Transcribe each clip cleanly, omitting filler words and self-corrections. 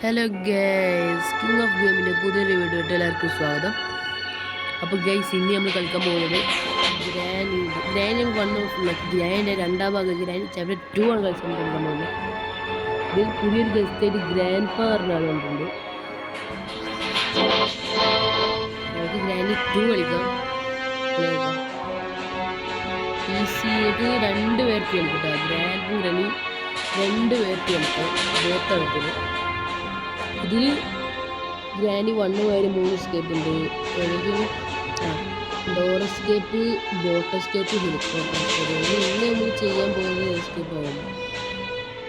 Hello guys, king of ഗെയിമിൻ്റെ പുതിയൊരു വീഡിയോയിട്ട് എല്ലാവർക്കും സ്വാഗതം. അപ്പോൾ ഗൈസ്, ഇനി നമ്മൾ കളിക്കാൻ പോകുന്നത് ഗ്രാൻഡ് വണ്ണ് ഫുള്ളാക്കി ഗ്രാൻഡ് രണ്ടാം ഭാഗം ഗ്രാൻഡ് ചാപ്റ്റർ 2 ആണ് കളിക്കാൻ പോകുന്നത്. ഇതിൽ പുതിയൊരു ഗസ്റ്റായിട്ട് ഗ്രാൻഡ് പാ പറഞ്ഞ ആൾ വന്നിട്ടുണ്ട്. നമുക്ക് ഗ്രാൻഡ് 2 കളിക്കാം. ഈസിയായിട്ട് 2 പേർക്ക് കളിക്കട്ടോ. ഗ്രാൻഡ് റണി 2 പേർക്ക് കളിക്കാം. ബോട്ട് കളിക്കുന്നത് ഇതിൽ ഗ്രാൻഡ് 1 വരെ 3 എസ്കേപ്പ് ഉണ്ട്. എനിക്ക് door escape, boat escape, helicopter escape. ഇന്ന് നമ്മൾ ചെയ്യാൻ പോകുന്നത് എസ്കേപ്പ് ആവുന്നു.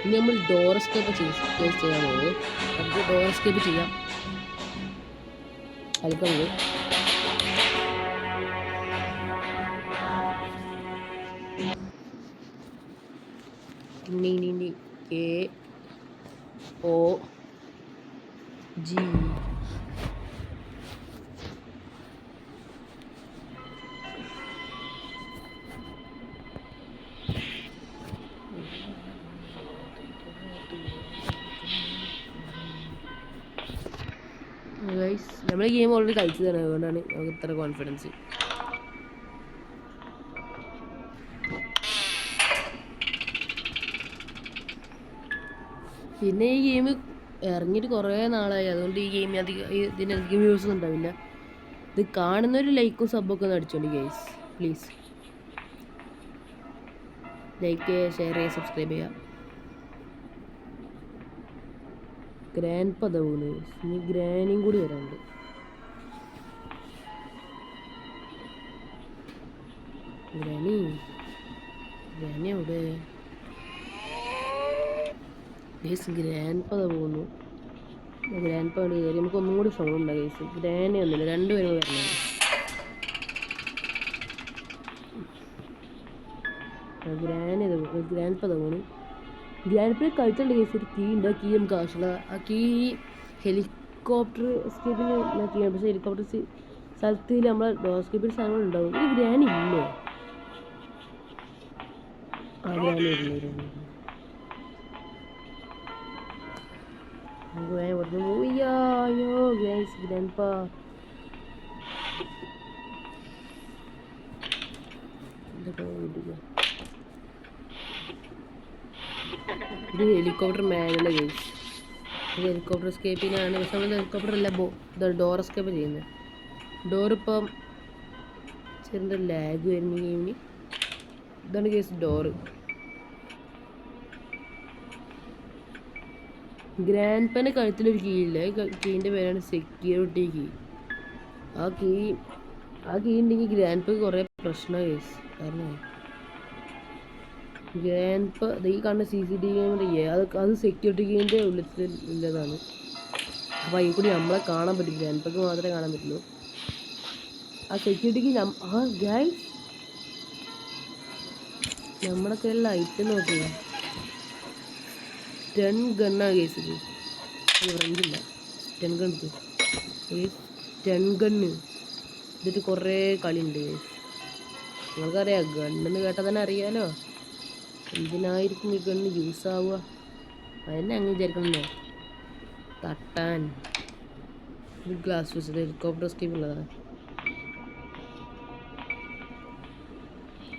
ഇനി നമ്മൾ ഡോർ എസ്കേപ്പ് ചെയ്യാൻ പോകുന്നത്. നമുക്ക് ഡോർ എസ്കേപ്പ് ചെയ്യാം. കളിക്കുന്നത് KOG. നമ്മൾ ഗെയിം ഓൾറെഡി കളിച്ചതാണ്, അതുകൊണ്ടാണ് നമുക്ക് ഇത്ര കോൺഫിഡൻസ്. പിന്നെ ഈ ഗെയിം ഇറങ്ങിയിട്ട് കുറേ നാളായി, അതുകൊണ്ട് ഈ ഗെയിം ഇതിനധികം വ്യൂസ് ഒന്നും ഉണ്ടാവില്ല. ഇത് കാണുന്നൊരു ലൈക്കും സബ്ബൊക്കെ ഒന്ന് അടിച്ചോളി ഗൈസ്, പ്ലീസ്. ലൈക്ക് ചെയ്യുക, ഷെയർ ചെയ്യുക, സബ്സ്ക്രൈബ് ചെയ്യുക. ഗ്രാൻഡ് പദവൂന്ന് ഇനി ഗ്രാനിയും കൂടി വരാനുണ്ട്. ഗ്രാനി എവിടെ? ഗ്രാൻഡ് പദ പോകുന്നു. ഗ്രാൻഡ് പദ കയറി നമുക്ക് ഒന്നും കൂടി സൗണ്ട് ഉണ്ടാകും ഗൈസ്. ഗ്രാനി ഒന്നുമില്ല, 2 പേരും വരണം. ഗ്രാൻഡ് പദ പോകുന്നു. ഗ്രാൻഡ് പേ കളിച്ചുണ്ട് കേസ്. ഒരു കീ ഉണ്ട്, ആ കീ നമുക്ക് ആവശ്യമുള്ള. ആ കീ ഹെലികോപ്റ്റർ എസ്കേപ്പിന് കീയാണ്. പക്ഷേ ഹെലികോപ്റ്റർ സ്ഥലത്ത് നമ്മളെ ഡോർ എസ്കേപ്പിൽ സാധനങ്ങൾ ഉണ്ടാവും. ഇത് ഗ്രാൻഡ് ഇല്ലേ? ആ ഗ്രാൻഡ് വരുന്നു. ഇത് ഹെലികോപ്റ്റർ മാനുവൽ ഗൈസ്. ഇത് ഹെലികോപ്റ്റർ എസ്കേപ്പിനാണ്. പക്ഷെ നമ്മൾ ഹെലികോപ്റ്റർ അല്ല ഡോർ എസ്കേപ്പ് ചെയ്യുന്നത്. ഡോറിപ്പം ചെറിയ ലാഗ് വരുന്ന ഗെയിമിന്. ഇതാണ് ഗൈസ് ഡോറ്. ഗ്രാൻഡ് പാൻ്റെ കഴുത്തിലൊരു കീ ഇല്ല. കീൻ്റെ പേരാണ് സെക്യൂരിറ്റി കീ. ആ കീ ഉണ്ടെങ്കിൽ ഗ്രാൻഡ് പാക്ക് കുറേ പ്രശ്നമാണ് ഗൈസ്. കാരണം ഗ്രാൻഡ് പാ ഈ കാണുന്ന CCTV ക്യാമറ അത് സെക്യൂരിറ്റി കീൻ്റെ ഉള്ളതാണ്. അപ്പോൾ അതിൽ കൂടി നമ്മളെ കാണാൻ പറ്റും. ഗ്രാൻഡ് പാക്ക് മാത്രമേ കാണാൻ പറ്റുള്ളൂ. ആ സെക്യൂരിറ്റി കീ ഗൈസ് നമ്മുടെ കയ്യിലുള്ള ഐറ്റം നോക്കുക. 10 ഗണ്ണാണ് കേസ്. ഇത് ഫ്രണ്ടില്ല. 10 ഗൺ 10 ഗണ്ണ് ഇതിട്ട് കുറേ കളിയുണ്ട് കേസ്. നിങ്ങൾക്കറിയാം, ഗണ്ണെന്ന് കേട്ടാൽ തന്നെ അറിയാലോ എന്തിനായിരിക്കും ഈ ഗണ്ണ് യൂസ് ആവുക. അതന്നെ അങ്ങ് വിചാരിക്കണമല്ലോ. തട്ടാൻ ഒരു ഗ്ലാസ് വെച്ചത് ഹെലികോപ്റ്റർ എസ്കേപ്പ് ഉള്ളതാണ്.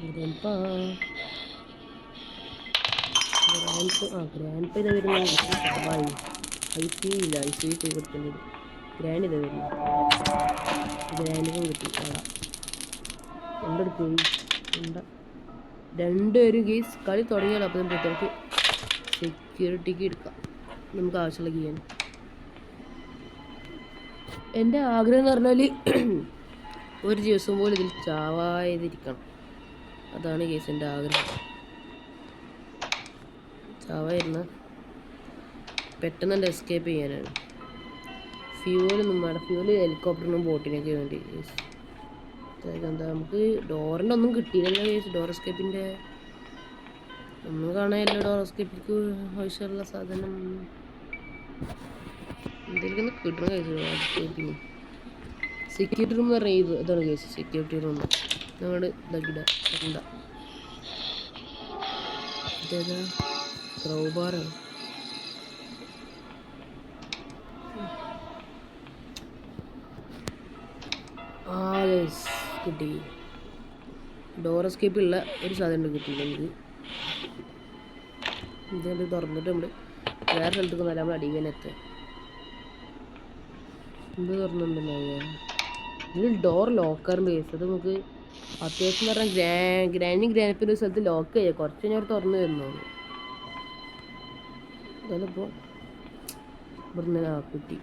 ഗ്രാൻഡ് പേ ഇതാ വരുന്നത്. IC ഇല്ല, IC പോയി കൊടുക്കേണ്ടി വരും. ഗ്രാൻഡ് ഇതാ വരുന്നത്. ഗ്രാൻഡിനും കിട്ടി. എന്തെടുത്ത് 2 പേരും ഗെയ്സ് കളി തുടങ്ങിയാലോ. അപ്പം നമുക്ക് സെക്യൂരിറ്റിക്ക് എടുക്കാം. നമുക്ക് ആവശ്യമുള്ള കീയാണ്. എൻ്റെ ആഗ്രഹം എന്ന് പറഞ്ഞാൽ ഒരു ദിവസം പോലും ഇതിൽ ചാവാതിരിക്കണം. അതാണ് ഗെയ്സ് എൻ്റെ ആഗ്രഹം. ചാവായിരുന്ന പെട്ടെന്ന് തന്നെ എസ്കേപ്പ് ചെയ്യാനാണ്. ഫ്യൂലൊന്നും വേണ്ട. ഫ്യൂല് ഹെലികോപ്റ്ററിനും ബോട്ടിനൊക്കെ വേണ്ടി. എന്താ നമുക്ക് ഡോറിൻ്റെ ഒന്നും കിട്ടിയില്ലല്ലോ കേസ്. ഡോർ എസ്കേപ്പിൻ്റെ ഒന്നും കാണാനില്ല. ഡോർ എസ്കേപ്പിക്ക് ആവശ്യമുള്ള സാധനം എന്തെങ്കിലും കിട്ടണം കേസ്. ഡോർ എസ്കേപ്പിന് സെക്യൂരിറ്റി റൂം എന്ന് പറഞ്ഞാൽ ഇതാണ് കേസ്. സെക്യൂരിറ്റി റൂം നമ്മൾ ഇതാക്കിയിട ഇതേതാ ക്രൗബാറാണ്. കിട്ടി. ഡോർ എസ്കേപ്പ് ഉള്ള ഒരു സാധനം കിട്ടിയില്ല എനിക്ക്. ഇതുകൊണ്ട് തുറന്നിട്ട് നമ്മൾ വേറെ സ്ഥലത്തേക്ക് നല്ല നമ്മൾ അടിക്കാൻ എത്തുക. എന്ത് തുറന്നിട്ടുണ്ടാവുക? ഇതിൽ ഡോർ ലോക്കറിൻ്റെ കേസ് അത് നമുക്ക് അത്യാവശ്യം പറഞ്ഞാൽ ഗ്രാൻഡിൻ്റെ ഒരു സ്ഥലത്ത് ലോക്ക് ചെയ്യുക. കുറച്ച് കഴിഞ്ഞാൽ തുറന്നു വരുന്നതാണ്. അതിലിപ്പോൾ ഇവിടുന്ന് കിട്ടി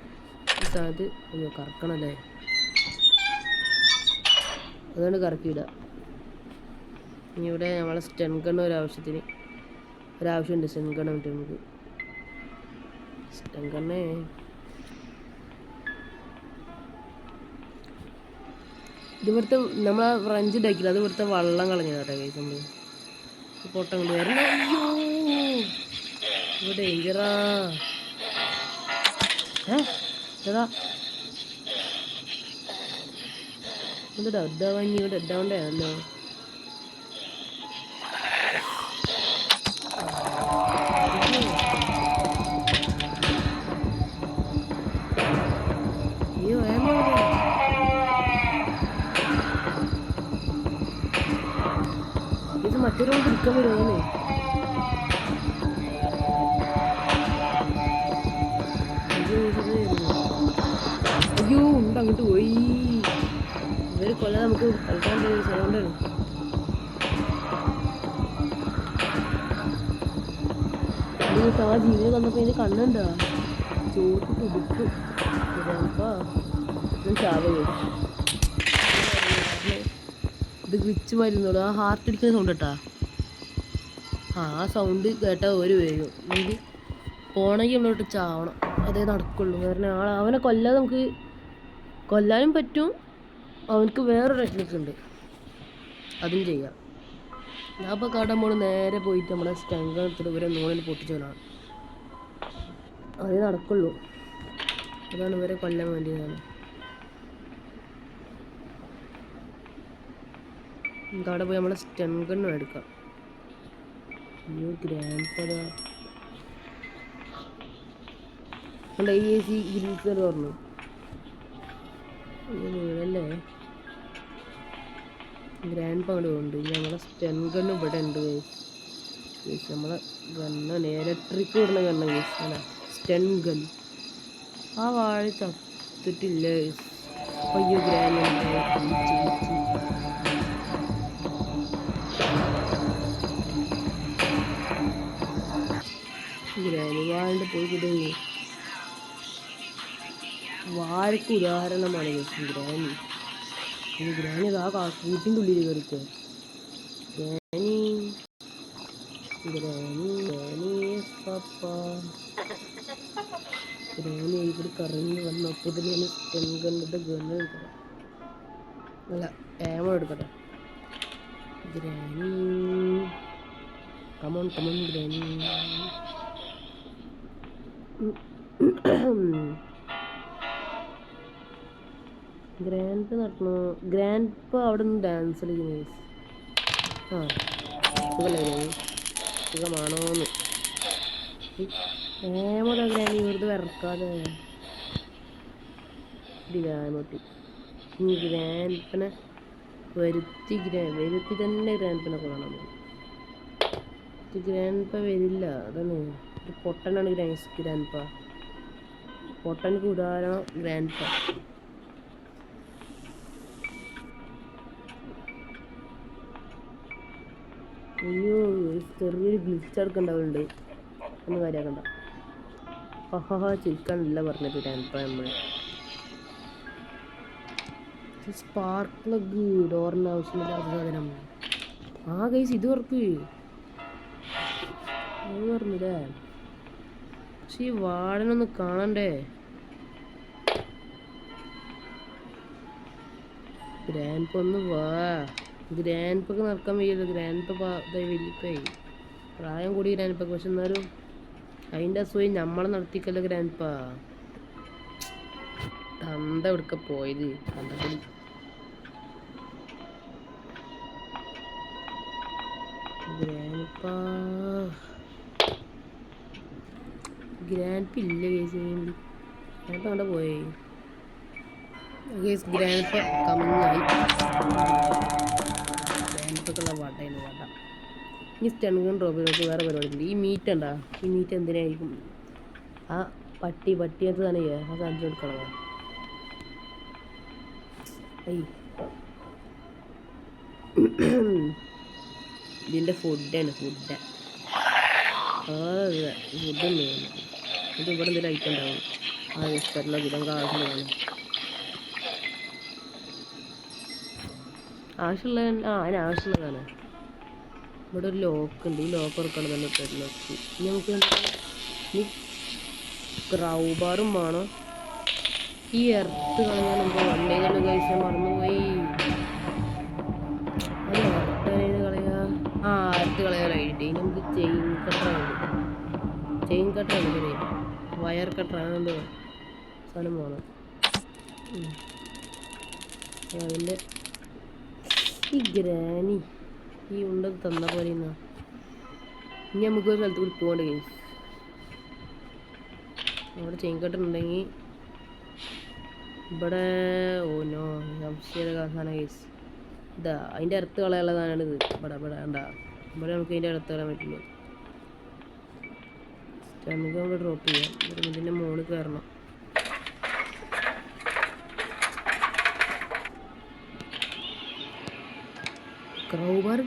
ഈ സ്ഥാനത്ത്. അയ്യോ കറക്കണല്ലേ, അതുകൊണ്ട് കറക്കിയിടുക. ഇനി ഇവിടെ നമ്മളെ സ്റ്റൺ ഗണ്ണ് ഒരാവശ്യമുണ്ട്. സ്റ്റൺ ഗണ്ണ് കിട്ടും നമുക്ക്. സ്റ്റൺ ഗണ്ണേ ഇതിവിടുത്തെ നമ്മളെ ഫ്രഞ്ച് ഉണ്ടാക്കില്ല, അത് ഇവിടുത്തെ വെള്ളം കളഞ്ഞതാട്ടെ കൈസ്. നമ്മൾ പൊട്ടം കൊണ്ട് വരണം. അയ്യോ ഇവിടെ ഡേഞ്ചറാ. ഏതാ ഇത് ഡെഡാവാൻ ഇവിടെ ഡെഡാവണ്ടേന്നോ? അയ്യോ ഇത് മറ്റൊരു പിടിക്കാൻ വരുമോ? അയ്യോ ഉണ്ട്, അങ്ങോട്ട് പോയി. ഇവർ കൊല്ലാതെ നമുക്ക് കളിക്കാൻ സൗണ്ടാണ്. ആ ജീവിതം വന്നപ്പോൾ ഇതിന് കണ്ണുണ്ടാ ചോട്ട് തുടുത്തു. ചാവേ ഇത് ഗ്ലിച്ച് മരുന്നുള്ളൂ. ആ ഹാർട്ട് അടിക്കുന്ന സൗണ്ട് കേട്ടാ. ആ സൗണ്ട് കേട്ടാൽ ഒരു വരും. നമുക്ക് പോണെങ്കിൽ നമ്മളോട്ട് ചാവണം, അതേ നടക്കുള്ളൂ. കാരണം അവനെ കൊല്ലാതെ നമുക്ക് കൊല്ലാനും പറ്റും. അവനക്ക് വേറൊരു ടെക്നിക്ക് ഉണ്ട്, അതും ചെയ്യാം. ഞാൻ ഇപ്പോൾ കാട്ടുമ്പോൾ നേരെ പോയിട്ട് നമ്മളെ സ്റ്റങ്കെടുത്തിട്ട് ഇവരെ നൂലിൽ പൊട്ടിച്ചവനാണ്. അതേ നടക്കുള്ളൂ. അതാണ് ഇവരെ കൊല്ലാൻ വേണ്ടിയതാണ്. നമുക്ക് അവിടെ പോയി നമ്മളെ സ്റ്റൺ ഗണ്ണ് എടുക്കാം. അയ്യോ ഗ്രാൻഡ് പതാ AC ഗ്രീസർ പറഞ്ഞു വീഴല്ലേ. ഗ്രാൻഡ് പൗണ്ട് ഉണ്ട്. നമ്മളെ സ്റ്റൺ ഗണ്ണ് ഇവിടെ ഉണ്ട്. നമ്മളെ ഗണ്ണാണ് ഇലക്ട്രിക് വിടുന്ന ഗണ്ണ കേസ് അല്ല സ്റ്റൺ ഗൺ. ആ വാഴ ചത്തിട്ടില്ല. അയ്യോ ഗ്രാൻഡ് വാഴ പോയി കിട്ടുക. വാഴക്ക് ഉദാഹരണമാണ് ഗ്രാനി. ഗ്രാനി ആ കൂട്ടിൻ്റെ ഉള്ളിൽ കയറിക്കുക. ഗ്രാനി ഇവിടെ കറങ്ങി വന്നപ്പോൾ തന്നെ സ്റ്റെൻഗണ്ണിൻ്റെ ഗണ്ണ് എടുക്കണം. അല്ല ഏമോ എടുക്കട്ടെ. Granny come on granny. ഗ്രാൻഡ് നടക്കണോ? ഗ്രാൻഡ് ഇപ്പോൾ അവിടെ നിന്ന് ഡാൻസ് കളിക്കുന്നു. സുഖമല്ലേ സുഖമാണോന്ന് ഏമോടാ ഗ്രാനി വെറുതെ വിറക്കാതെ ഗ്രാൻഡ് ഗ്രാൻഡിനെ വരുത്തി തന്നെ ഗ്രാൻഡിനെ കൊള്ളണം. ഗ്രാൻഡ് വരില്ല, അതാണ് ഒരു പൊട്ടനാണ് ഗ്രാൻഡ്. പൊട്ടനക്ക് ഉദാഹരണം ഗ്രാൻഡ്. അയ്യോ ചെറിയൊരു ഗ്ലിച്ച് എടുക്കണ്ടാവുന്നുണ്ട്, ഒന്നും കാര്യമാക്കണ്ട. ചിരിക്കാനല്ല പറഞ്ഞത് ഗ്രാൻഡ്. നമ്മൾ സ്പാർക്ക് പ്ലഗ് ഡോറിൻ്റെ ആവശ്യമില്ലാത്ത സാധനം. ഗൈസ് ഇത് വർക്ക് പറഞ്ഞില്ലേ? പക്ഷെ ഈ വാടനൊന്ന് കാണണ്ടേ? ഗ്രാൻഡ് ഒന്ന് വാ. ഗ്രാൻഡ് നടക്കാൻ വയ്യല്ലോ. ഗ്രാൻഡ് വലിപ്പായി, പ്രായം കൂടി ഗ്രാൻഡ്. പക്ഷെ എന്നാലും അതിൻ്റെ അസുഖം നമ്മളെ നടത്തിക്കല്ലോ ഗ്രാൻഡ്. തന്ത എവിടുക്ക പോയത്? തന്തപ്പൊടി ഗ്രാൻഡ് ഇല്ല കേസ്. ഗ്രാൻഡ് അവിടെ പോയേ. ഗ്രാൻഡ് കമ്മിങ്ങായി. ഗ്രാൻഡ്ക്കുള്ള വടയാണ് വട. ഈ സ്റ്റൺഗൺ ഡ്രോപ്പിനൊക്കെ വേറെ പരിപാടിയുണ്ട്. ഈ മീറ്റ് ഉണ്ടാ, ഈ മീറ്റ് എന്തിനായിരിക്കും? ആ പട്ടിയത്ത് തന്നെ ആ സാധനം എടുക്കണം. ഇതിൻ്റെ ഫുഡാണ് ഫുഡ്. ഫുഡൊന്നും ഇത് ഇവിടെ എന്തെങ്കിലും ഐറ്റം ഉണ്ടാവും. ആ ജസ്റ്ററിലോ ഇതൊക്കെ ആവശ്യമുള്ള അതിനാവശ്യമുള്ളതാണ്. ഇവിടെ ഒരു ലോക്ക് ഉണ്ട്. ഈ ലോക്ക് തുറക്കണം തന്നെ പെഡ്ലോക്ക്. ഇനി നമുക്ക് ഈ ക്രൗബാറും വേണം. ഈ എർത്ത് കളയാൻ നമുക്ക് വണ്ടേതല്ലോ കഴിച്ച മറന്നുപോയി. അത് എർത്ത് കളയാ എർത്ത് കളയാനായിട്ട് ഇനി നമുക്ക് ചെയിൻ കട്ടറാണ് ശരി. വയർ കട്ടറാണ് എന്തോ സാധനം വേണം. അതിൻ്റെ ഈ ഗ്രാനി ഈ ഉണ്ട തന്ന പോലെ ഇനി നമുക്ക് ഒരു സ്ഥലത്ത് കൂടി പോകേണ്ട കേസ്. അവിടെ ചെയിൻ കട്ടറുണ്ടെങ്കിൽ ഇവിടെ ഓനോ സംശയ സാധനം കേസ്. ഇതാ അതിൻ്റെ അടുത്ത് കളയുള്ള സാധനമാണ് ഇത്. ഇവിടെ ഉണ്ടാ ഇവിടെ നമുക്ക് അതിൻ്റെ അടുത്ത് കളയാൻ പറ്റില്ല. നമുക്ക് അവിടെ ഡ്രോപ്പ് ചെയ്യാം. ഇതിൻ്റെ മുകളിൽ കയറണം. ക്രൗബാർ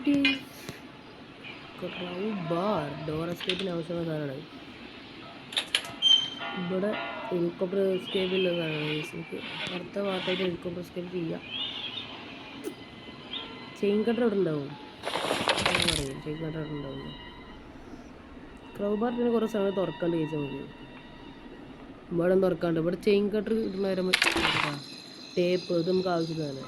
ഡോർ എസ്കേപ്പിന് ആവശ്യമുള്ള സാധനമാണ്. ഇവിടെ ഹെലികോപ്റ്റർ എസ്കേപ്പിലുള്ള സാധനമാണ്. നമുക്ക് അടുത്ത ഭാഗത്തായിട്ട് ഹെലികോപ്റ്റർ എസ്കേപ്പ് ചെയ്യാം. ചെയിൻ കട്ടർ അവിടെ ഉണ്ടാവും. പറയും ചെയിൻ കട്ടർ അവിടെ ഉണ്ടാവും. ക്രൗബാറിന് കുറേ സമയം തുറക്കാണ്ട് ചോദിച്ചാൽ നമുക്ക് ഇവിടെ തുറക്കാണ്ട്. ഇവിടെ ചെയിൻ കട്ടർ കിട്ടുന്ന നേരം ടേപ്പ് ഇത് നമുക്ക് ആവശ്യമാണ്.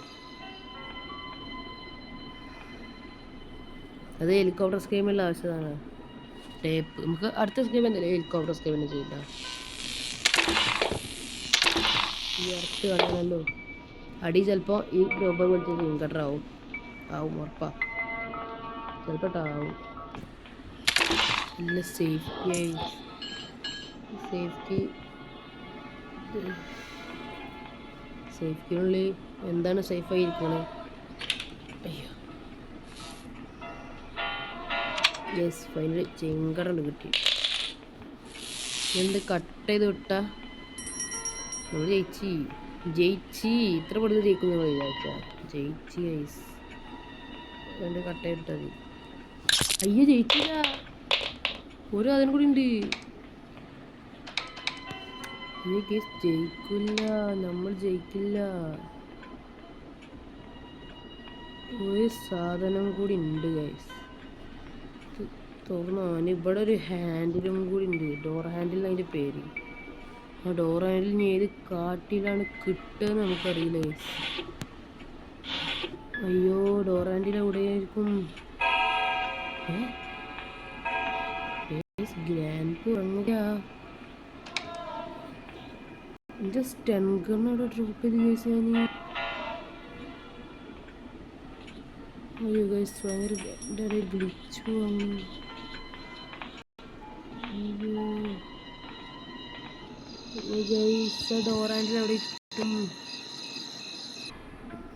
അത് ഹെലികോപ്റ്റർ സ്കീമിലുള്ള ആവശ്യമാണ്. ടേപ്പ് നമുക്ക് അടുത്ത സ്കീം എന്തായാലും ഹെലികോപ്റ്റർ സ്കീമിന് ചെയ്താൽ ഈ ഇറത്ത് കളയാനല്ലോ. അടി ചിലപ്പോൾ ഈ ഗ്രൂപ്പ് വിളിച്ച് ചെയിൻ കട്ടർ ആവും ഉറപ്പാ. ചിലപ്പോൾ ആവും. നല്ല സേഫ്റ്റിനുള്ളിൽ എന്താണ് സേഫായി ഇരിക്കണത്? അയ്യോ യെസ് ഫൈനലി ചെയിൻ കട്ടർ കിട്ടി. എന്ത് കട്ട് ചെയ്ത് വിട്ടാ നമ്മൾ ജയിച്ചി ഇത്ര പെടുത്ത് ജയിക്കും നിങ്ങൾ വിചാരിച്ച ജയിച്ചി ഗൈസ്. രണ്ട് കട്ട് ചെയ്തിട്ടാൽ മതി. അയ്യോ ജയിച്ചില്ല. ഒരു അതിനും കൂടി ഉണ്ട്. ഈ കേസ് ജയിക്കില്ല, നമ്മൾ ജയിക്കില്ല. ഒരു സാധനം കൂടി ഉണ്ട് ഗൈസ്. തുറന്നു ഇവിടെ ഒരു ഹാൻഡിലും കൂടി ഉണ്ട്. ഡോർ ഹാൻഡിൽ അതിൻ്റെ പേര്. ആ ഡോർ ഹാൻഡിൽ ഏത് കാട്ടിലാണ് കിട്ടുക നമുക്കറിയില്ല ഗൈസ്. അയ്യോ ഡോർ ഹാൻഡിൽ എവിടെയായിരിക്കും? ഗ്രാൻഡ് ഇറങ്ങില്ല. എൻ്റെ സ്റ്റൺ ഗണ്ണോടെ ഡ്രോപ്പ് ചെയ്ത് ഗൈസ് ഞാൻ. അയ്യോ ഗൈസ് ഭയങ്കര എൻ്റെ ഇടയിൽ ഗ്ലിച്ച് വന്നു. ഗൈസ് ഡോർ ഹാൻഡിൽ എവിടെ കിട്ടും?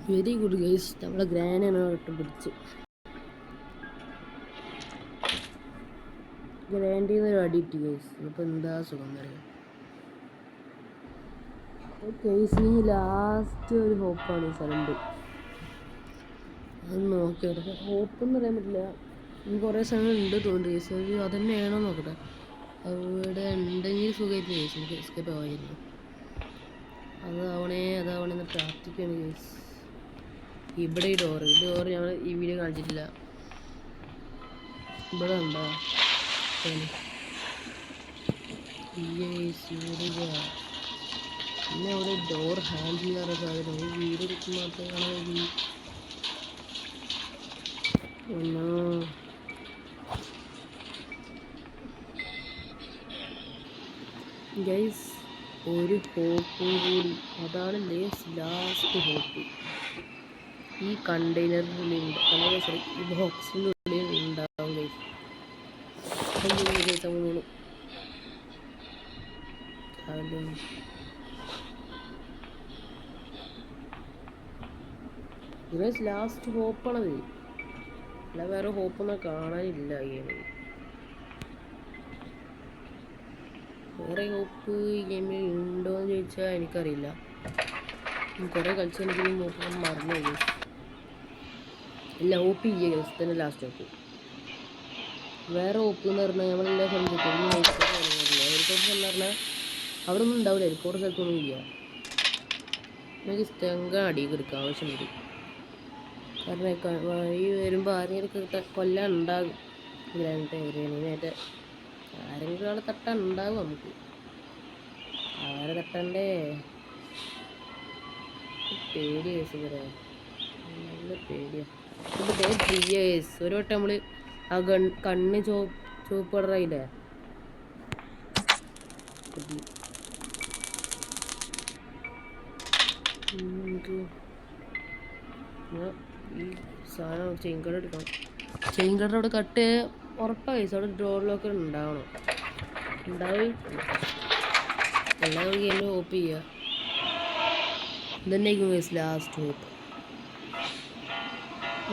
Very good guys. നമ്മളെ ഗ്രാനാണ് ഇട്ട് പിടിച്ച്. ഗ്രാൻഡിൽ നിന്ന് ഒരു അടി ഇട്ട് ഗൈസ്. അപ്പോൾ എന്താ സുഖം അറിയാം ഗൈസ്. ഈ ലാസ്റ്റ് ഒരു ഹോപ്പാണ് ഈ സ്ഥലമുണ്ട്. അത് നോക്കിയോട്ടെ. ഹോപ്പെന്ന് പറയാൻ പറ്റില്ല. ഇനി കുറേ സ്ഥലങ്ങളുണ്ട് തോന്നുന്നു ഗൈസ്. അത് തന്നെയാണോ നോക്കട്ടെ. അവിടെ ഉണ്ടെങ്കിൽ സുഖമായിട്ട് ഗൈസ് എനിക്ക് എസ്കേപ്പ് ആവായിരുന്നു. അതാവണേന്ന് പ്രാർത്ഥിക്കുകയാണ് ഗൈസ്. ഇവിടെ ഈ ഡോർ ഞങ്ങൾ ഈ വീഡിയോ കാണിച്ചിട്ടില്ല. ഇവിടെ ഉണ്ടോ പിന്നെ അവിടെ ഡോർ ഹാൻഡിൽ എന്ന് പറയുന്ന സാധനം ഈ വീട് എടുത്ത് മാത്രമേ കാണാൻ കഴിയൂ. ഗൈസ് ഒരു ഹോപ്പും കൂടി. അതാണ് ലാസ്റ്റ് ഹോപ്പ്. ഈ കണ്ടെയ്നറിനുള്ളിൽ ഉണ്ട്. ഈ ബോക്സിൻ്റെ ഉള്ളിൽ ഉണ്ടാവും ഗൈസ്. Guys last ഹോപ്പാണത്. അല്ല വേറെ ഹോപ്പൊന്നും കാണാനില്ല ഈ ഗെയിമിൽ. വേറെ ഹോപ്പ് ഈ ഗെയിമിൽ ഉണ്ടോ എന്ന് ചോദിച്ചാൽ എനിക്കറിയില്ല. കുറേ കളിച്ച് എനിക്ക് നോക്കാൻ മറന്നു ഗൈസ്. ഇല്ല, ഹോപ്പ് ഇല്ല ഗൈസ്, തന്നെ ലാസ്റ്റ് ഹോപ്പ്. വേറെ ഹോപ്പ് എന്ന് പറഞ്ഞാൽ നമ്മളെല്ലാ സ്ഥലത്തും ഹെലികോപ്റ്റർ എന്ന് പറഞ്ഞാൽ അവിടെ ഒന്നും ഉണ്ടാവില്ല. ഹെലികോപ്റ്റർ സ്ഥലത്തൊന്നും ഇല്ല. നമുക്ക് സ്റ്റങ്ക അടിയൊക്കെ എടുക്കാം ആവശ്യം വരും. കാരണം വഴി വരുമ്പോൾ ആരെങ്കിലും കൊല്ലാൻ ഉണ്ടാകും. ഗ്രാനൈറ്റ് ആരെങ്കിലും ആളെ തട്ടാൻ ഉണ്ടാകും. നമുക്ക് ആരെ തട്ടണ്ടേ? പേടി കേസ് ഇവരെ, നല്ല പേടിയാ. ഒരു വട്ടം നമ്മള് ആ കണ്ണ് ചുവപ്പ് കളറായില്ലേ, ഈ സാധനം ചെയിൻ കട എടുക്കണം. ചെയിൻ കട അവിടെ കട്ട് ഉറപ്പായി. അവിടെ ഡോർ ലോക്കർ ഉണ്ടാവണം. ഉണ്ടാവും. എല്ലാം ഗെയിമിൽ ഹോപ്പ് ചെയ്യുക. ഇതന്നെയായിരിക്കും ഗൈസ് ലാസ്റ്റ് ഹോപ്പ്.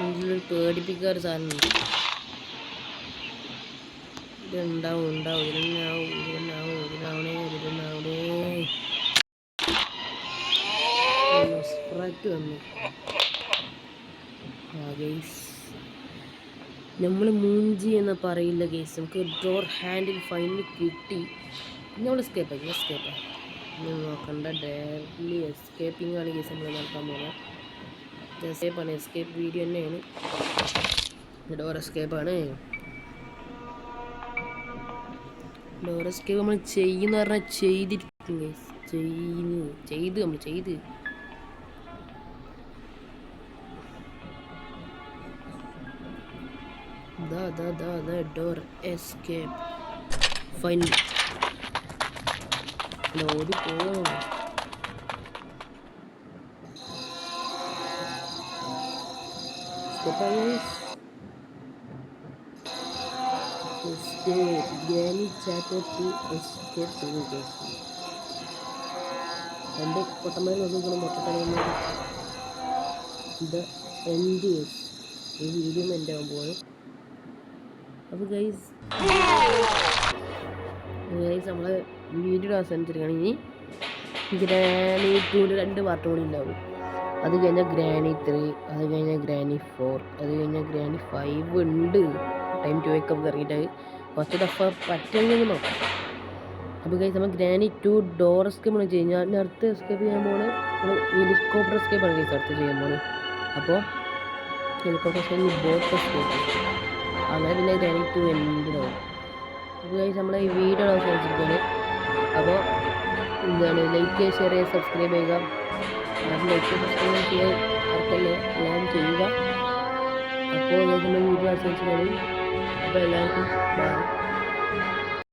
ഇതിലൊരു പേടിപ്പിക്കാറ് സാധനം ഇതുണ്ടാവും. ഇതിനാവണേ സ്പ്രൈറ്റ് വന്നു. ഗൈസ് നമ്മൾ മൂഞ്ചി എന്ന് പറയില്ല ഗൈസ്. നമുക്ക് ഡോർ ഹാൻഡിൽ ഫൈനൽ കിട്ടി. നമ്മൾ എസ്കേപ്പായി. നോക്കണ്ട, ഡയറക്റ്റ്ലി എസ്കേപ്പിംഗ് ആണ് ഗൈസ് നമ്മൾ നോക്കാൻ പോകുന്നത്. എസ്കേപ്പാണ്, എസ്കേപ്പ് വീഡിയോ തന്നെയാണ്. ഡോർ എസ്കേപ്പാണ്. ഡോർ എസ്കേപ്പ് നമ്മൾ ചെയ്യുന്ന പറഞ്ഞാൽ ചെയ്തിരിക്കും ഗൈസ്. നമ്മൾ ചെയ്ത് ഡോർ എസ്കേപ്പ് ഫൈനൽ ഓടി പോവാണ്. എൻ്റെ പൊട്ടന്മാരെ നോക്കിക്കണം. പൊട്ടത്തലയിൽ ഇത് എൻ്റെ ഈ വീഡിയോ എൻ്റെ ആകാൻ പോവാണ്. അപ്പോൾ ഗൈസ് നമ്മളെ വീഡിയോ അവസാനിച്ചിരിക്കുകയാണ്. ഇനി ഗ്രാനി 2 2 പാർട്ട് കൂടി ഉണ്ടാവും. അത് കഴിഞ്ഞാൽ ഗ്രാനി 3, അത് കഴിഞ്ഞാൽ ഗ്രാനി 4, അത് കഴിഞ്ഞാൽ ഗ്രാനി 5 ഉണ്ട്. ടൈം ടു വേക്ക് അപ്പ് ഇറങ്ങിയിട്ട് കുറച്ച് ദഫ പറ്റുമെങ്കിൽ നോക്കാം. അപ്പോൾ ഗൈസ് നമ്മൾ ഗ്രാനി 2 ഡോർ എസ്കേപ്പ് ആണ് ചെയ്യുന്നത്. ഞാൻ അടുത്ത് എസ്കേപ്പ് ചെയ്യാൻ പോകുന്നത് നമ്മൾ ഹെലികോപ്റ്റർ എസ്കേപ്പാണ് ഗൈസ് അടുത്ത് ചെയ്യാൻ പോകുന്നത്. അപ്പോൾ ഹെലികോപ്റ്റർ എസ്കേപ്പ്, ബോട്ട് എസ്കേപ്പ്, അങ്ങനെ പിന്നെ ഗ്രാനി 2 എന്തിനാവും. അപ്പോൾ ഗൈസ് നമ്മളെ ഈ വീഡിയോ അവസാനിച്ചിരിക്കുകയാണ്. അപ്പോൾ എന്താണ്, ലൈക്ക് ഷെയർ ചെയ്യുക, സബ്സ്ക്രൈബ് ചെയ്യുക. ലൈക്ക് സബ്സ്ക്രൈബ് ചെയ്യാൻ എല്ലാം ചെയ്യുക. അപ്പോൾ നമ്മൾ വീഡിയോ അവസാനിച്ചിരിക്കുകയാണ്. അപ്പോൾ എല്ലാവർക്കും ബൈ.